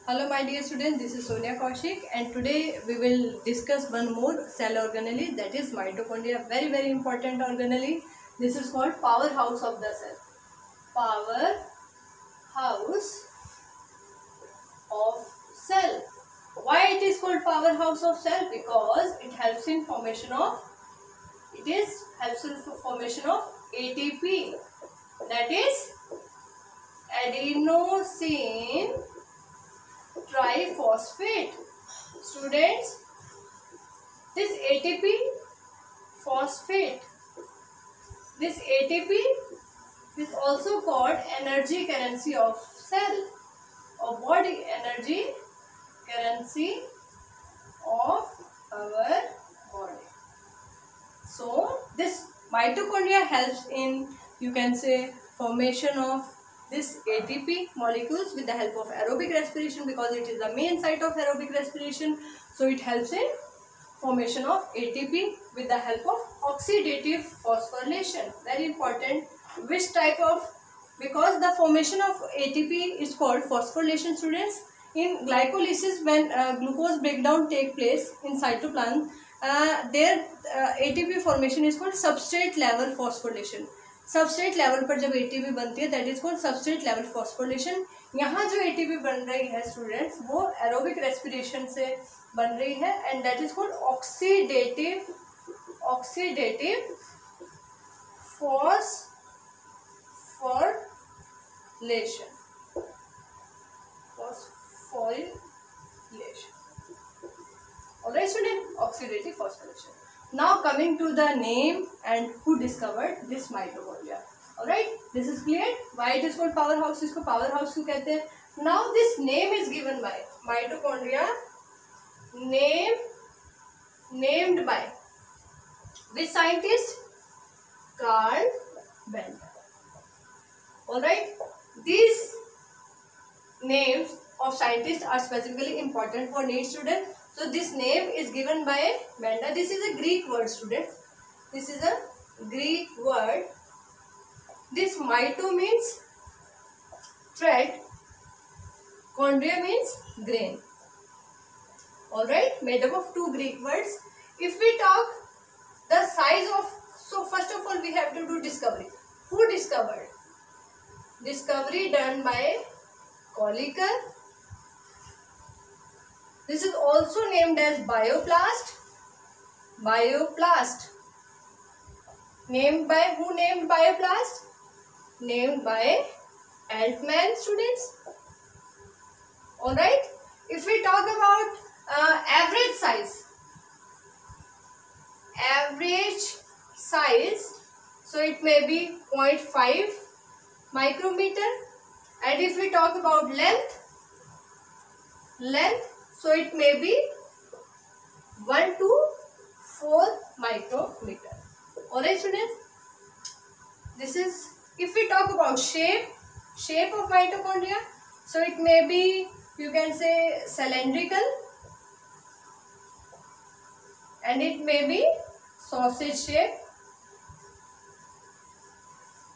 Hello my dear students, this is Sonia Kaushik and today we will discuss one more cell organelle, that is mitochondria. Very important organelle. This is called powerhouse of the cell. Powerhouse of cell. Why it is called powerhouse of cell? Because it helps in formation of ATP, that is adenosine triphosphate. Students, this ATP phosphate, this ATP is also called energy currency of cell or body, energy currency of our body. So this mitochondria helps in, you can say, formation of this ATP molecules with the help of aerobic respiration, because it is the main site of aerobic respiration. So it helps in formation of ATP with the help of oxidative phosphorylation. Very important. Which type of, because the formation of ATP is called phosphorylation, students. In glycolysis, when glucose breakdown take place in cytoplasm, their ATP formation is called substrate level phosphorylation. Substrate level पर जब ATP बनती है that is called substrate level phosphorylation. यहाँ जो ATP बन रही है students वो एरोबिक रेस्पिरेशन से बन रही है and that is called oxidative phosphorylation. Alright student, oxidative phosphorylation. Now coming to the name and who discovered this mitochondria. Alright, this is clear. Why it is called powerhouse? इसको powerhouse क्यों कहते हैं? Now this name is given by mitochondria, named by which scientist? Carl Benner. Alright, these names of scientists are specifically important for NEET students. So this name is given by Bender. This is a Greek word, students. This is a Greek word. This mito means thread, chondria means grain. Alright, made up of two Greek words. If we talk the size of, so first of all we have to do discovery. Who discovered? Discovery done by Colliker. This is also named as bioplast. Named by who? Named bioplast? Named by Altman, students. Alright. If we talk about average size, so it may be 0.5 micrometer, and if we talk about length, so it may be 1 to 4 micrometer. Alright students, this is, if we talk about shape of mitochondria, so it may be, you can say, cylindrical, and it may be sausage shape.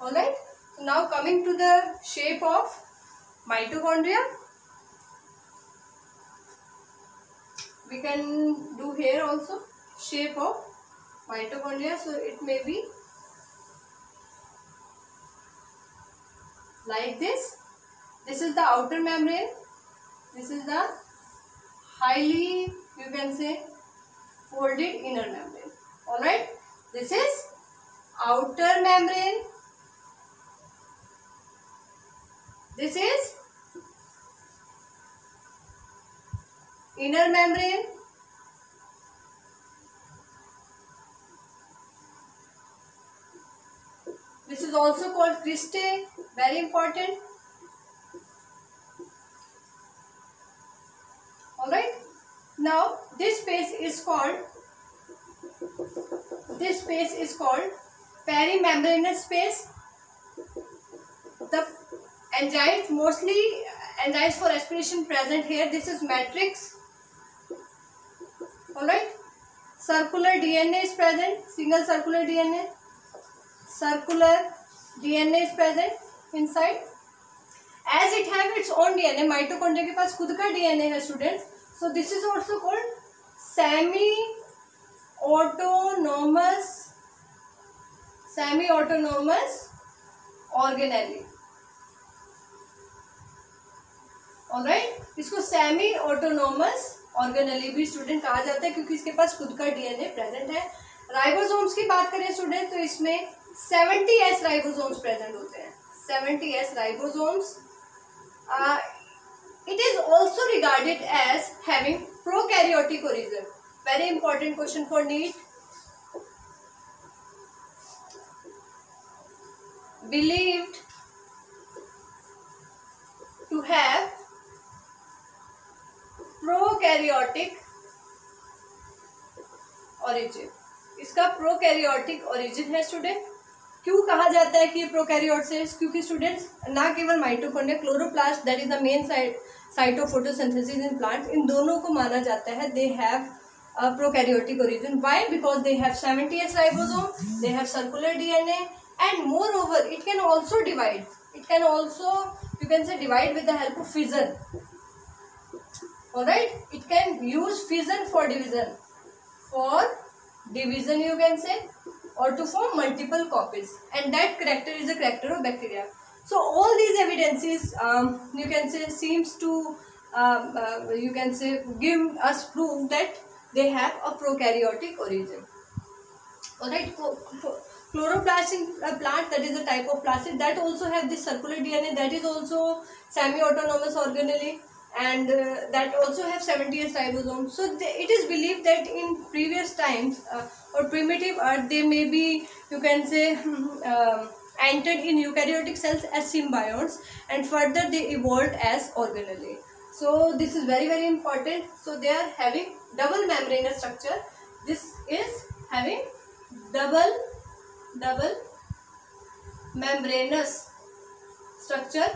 Alright, so now coming to the shape of mitochondria, we can do here also shape of mitochondria. So it may be like this. This is the outer membrane. This is the highly, you can say, folded inner membrane. Alright, this is outer membrane. This is inner membrane. This is also called cristae. Very important. Alright. Now this space is called perimembranous space. The enzymes, mostly enzymes for respiration present here. This is matrix. Alright, circular DNA is present, single circular DNA is present inside, as it have its own DNA, mitochondria के पास खुद का DNA है students. So this is also called semi-autonomous organelle. Alright, इसको semi autonomous organelle भी student कहा जाता है क्योंकि इसके पास खुद का डीएनए प्रेजेंट है. राइबोसोम्स की बात करें स्टूडेंट तो इसमें 70S राइबोसोम्स प्रेजेंट होते हैं. 70S ribosomes. It is also regarded as having prokaryotic origin. Very important question for NEET. Believed to have prokaryotic origin. इसका prokaryotic origin है स्टूडेंट. क्यों कहा जाता है कि ये प्रोकैरियोट्स है? क्योंकि स्टूडेंट्स ना केवल mitochondria, chloroplast that is the main site of photosynthesis in plant, इन दोनों को माना जाता है they have prokaryotic origin. Why? Because they have 70S ribosome, they have circular DNA and moreover it can also divide. It can also you can say divide with the help of fission. Alright, it can use fission for division you can say, or to form multiple copies, and that character is a character of bacteria. So all these evidences you can say seems to you can say give us proof that they have a prokaryotic origin. Alright, chloroplast in a plant, that is a type of plastic that also have this circular DNA, that is also semi-autonomous organelle, and that also have 70S ribosomes. So it is believed that in previous times or primitive earth they may be, you can say, entered in eukaryotic cells as symbionts and further they evolved as organelle. So this is very very important. So they are having double membranous structure. This is having double membranous structure.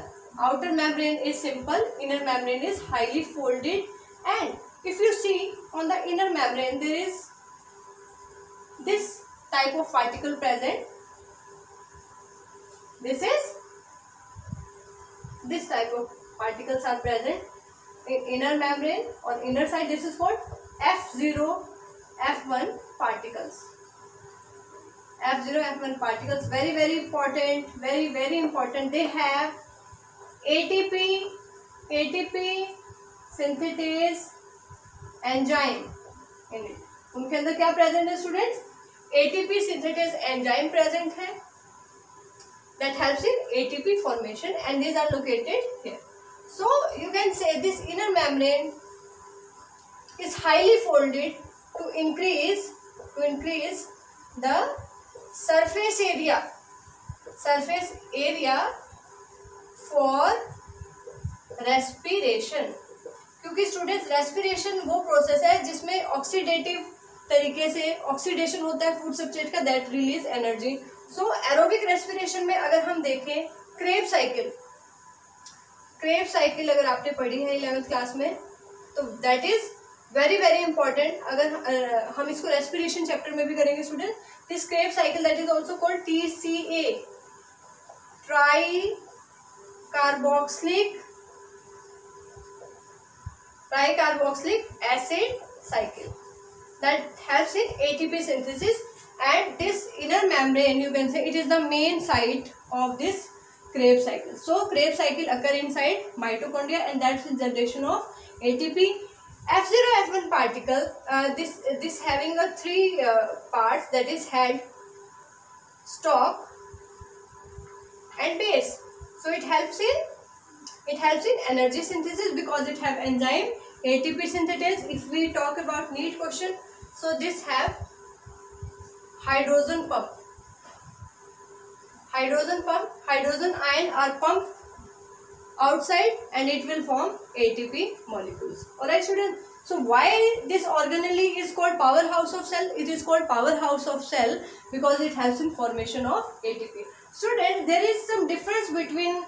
Outer membrane is simple, inner membrane is highly folded, and if you see on the inner membrane there is this type of particle present. This type of particles are present in inner membrane. On inner side this is called F0 F1 particles. F0 F1 particles, very very important, very very important. They have ATP synthetase enzyme in it. उनके अंदर क्या present है students? ATP synthetase enzyme present है that helps in ATP formation, and these are located here. So you can say this inner membrane is highly folded to increase the surface area for respiration. क्योंकि students respiration वो process है जिसमें oxidative तरीके से oxidation होता है food substrate का, that release energy. So aerobic respiration में अगर हम देखें क्रेब्स साइकिल अगर आपने पढ़ी है 11th क्लास में, तो that is very very important. अगर हम इसको रेस्पिरेशन चैप्टर में भी करेंगे student. This Krebs cycle that is also called TCA, tricarboxylic acid cycle, that helps in ATP synthesis, and this inner membrane you can say it is the main site of this Krebs cycle. So Krebs cycle occur inside mitochondria, and that's the generation of ATP. F0 F1 particle, this having a three parts, that is head, stalk and base. So it helps in energy synthesis because it have enzyme ATP synthetase. If we talk about NEET question, so this have hydrogen ion are pumped outside and it will form ATP molecules. Alright students, so why this organelle is called powerhouse of cell? It is called powerhouse of cell because it helps in formation of ATP. Students, there is some difference between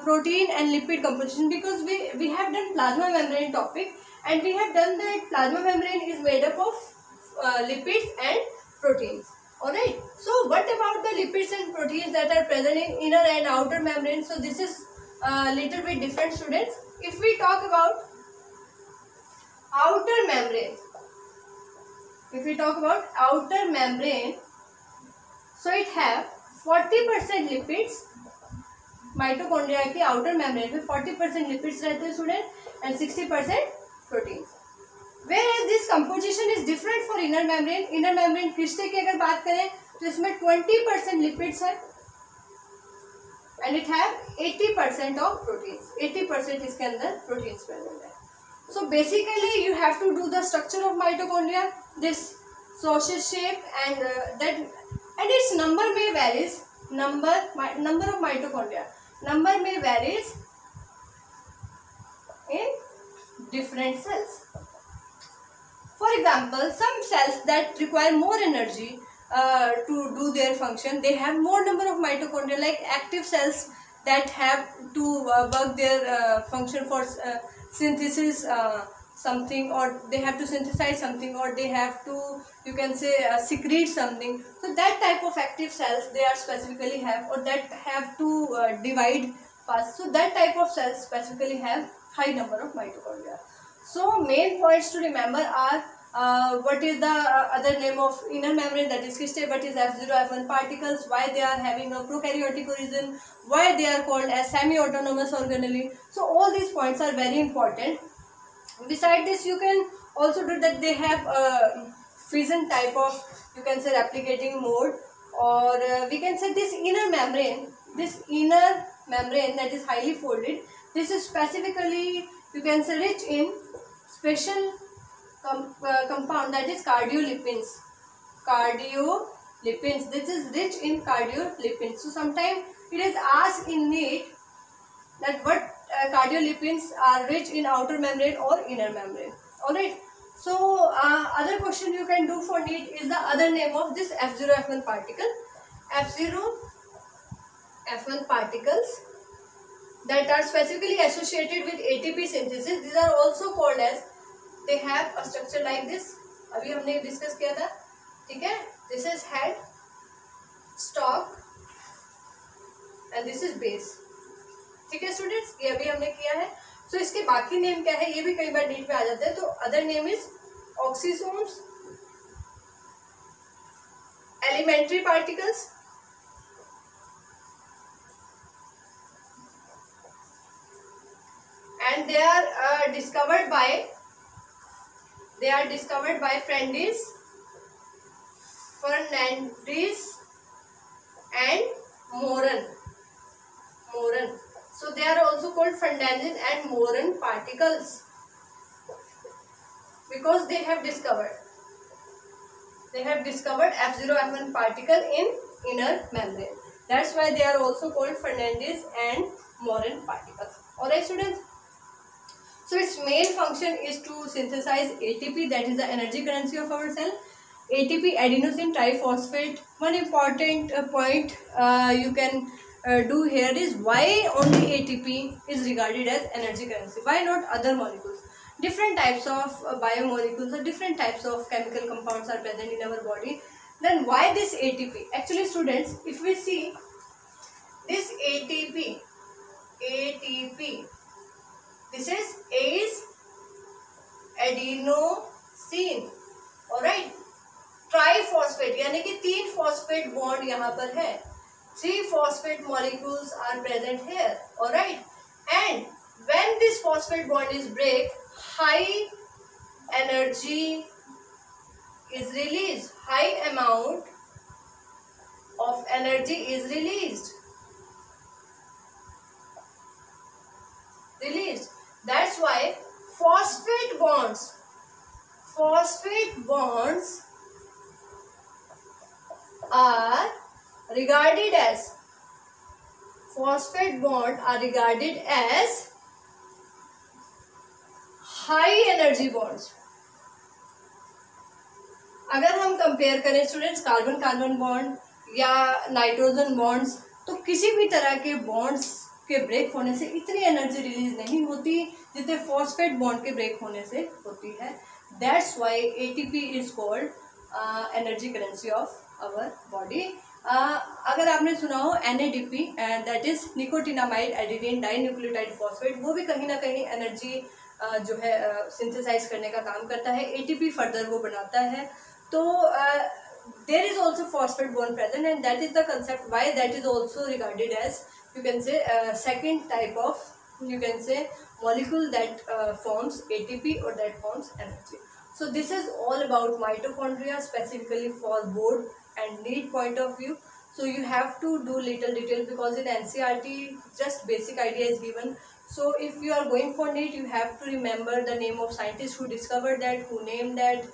protein and lipid composition, because we have done plasma membrane topic, and we have done that plasma membrane is made up of lipids and proteins. Alright, so what about the lipids and proteins that are present in inner and outer membrane? So this is little bit different, students. If we talk about outer membrane, so it have 40% lipids. Mitochondria की outer membrane में 40% lipids रहते हैं student, and 60% proteins. Whereas this composition is different for inner membrane. Inner membrane cristae की अगर बात करें तो इसमें 20% लिपिड्स है and it have 80% of proteins. 80% इसके अंदर प्रोटीन्स प्रेजेंट है. So basically you have to do the structure of mitochondria, this sausage shape, and its number may varies. Number of mitochondria number may varies in different cells. For example, some cells that require more energy to do their function, they have more number of mitochondria, like active cells that have to work their function for synthesis something, or they have to synthesize something, or they have to, you can say, secrete something. So that type of active cells they are specifically have, or that have to divide fast. So that type of cells specifically have high number of mitochondria. So main points to remember are what is the other name of inner membrane, that is cristae, what is F0, F1 particles, why they are having a prokaryotic origin, why they are called as semi-autonomous organelle. So all these points are very important. Beside this, you can also do that they have a fission type of, you can say, replicating mode, or we can say this inner membrane that is highly folded, this is specifically, you can say, rich in special compound, that is cardiolipins. This is rich in cardiolipins. So sometimes it is asked in NEET that what cardiolipins are rich in outer membrane or inner membrane. Alright. So other question you can do for NEET is the other name of this F0, F1 particle. F0, F1 particles that are specifically associated with ATP synthesis. These are also called as, they have a structure like this. अभी हमने discuss किया था, ठीक है. This is head, stalk, and this is base. ठीक है students, ये अभी हमने किया है. So इसके बाकी नेम क्या है, ये भी कई बार नीट में आ जाते हैं. तो other name is oxysomes, elementary particles, and they are discovered by Fernandez and Moran. So they are also called Fernandez and Moran particles because they have discovered F0, F1 particle in inner membrane. That's why they are also called Fernandez and Moran particles. Alright students. So its main function is to synthesize ATP, that is the energy currency of our cell. ATP, adenosine triphosphate. One important point you can do here is why only ATP is regarded as energy currency. Why not other molecules? Different types of biomolecules or different types of chemical compounds are present in our body. Then why this ATP? Actually students, if we see this ATP, this is adenosine, alright. Triphosphate यानी कि 3 phosphate bond यहाँ पर है. 3 phosphate molecules are present here, alright. And when this phosphate bond is break, high energy is released. High amount of energy is released. That's why phosphate bonds are regarded as high energy bonds. अगर हम compare करें students carbon carbon bond या nitrogen bonds, तो किसी भी तरह के bonds के ब्रेक होने से इतनी एनर्जी रिलीज नहीं होती जितने फॉस्फेट बॉन्ड के ब्रेक होने से होती है. That's why ATP is called energy currency of our body. अगर आपने सुना हो NADP, that is nicotinamide adenine dinucleotide phosphate, वो भी कहीं ना कहीं एनर्जी जो है सिंथेसाइज करने का काम करता है। ATP फर्दर वो बनाता है। तो there is also phosphate bond present, and that is the concept why that is also regarded as, you can say, second type of, you can say, molecule that forms ATP or that forms energy. So this is all about mitochondria, specifically for board and need point of view. So you have to do little detail, because in NCERT just basic idea is given. So if you are going for NEET, you have to remember the name of scientists who discovered that, who named that,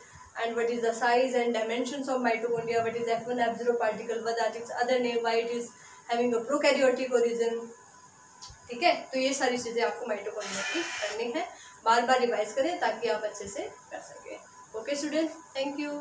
and what is the size and dimensions of mitochondria, what is F1 F0 particle, what are its other name, why it is having a prokaryotic origin. ठीक है, तो ये सारी चीजें आपको mitochondria की करनी है, बार बार रिवाइज करें ताकि आप अच्छे से कर सकें। Okay student, thank you.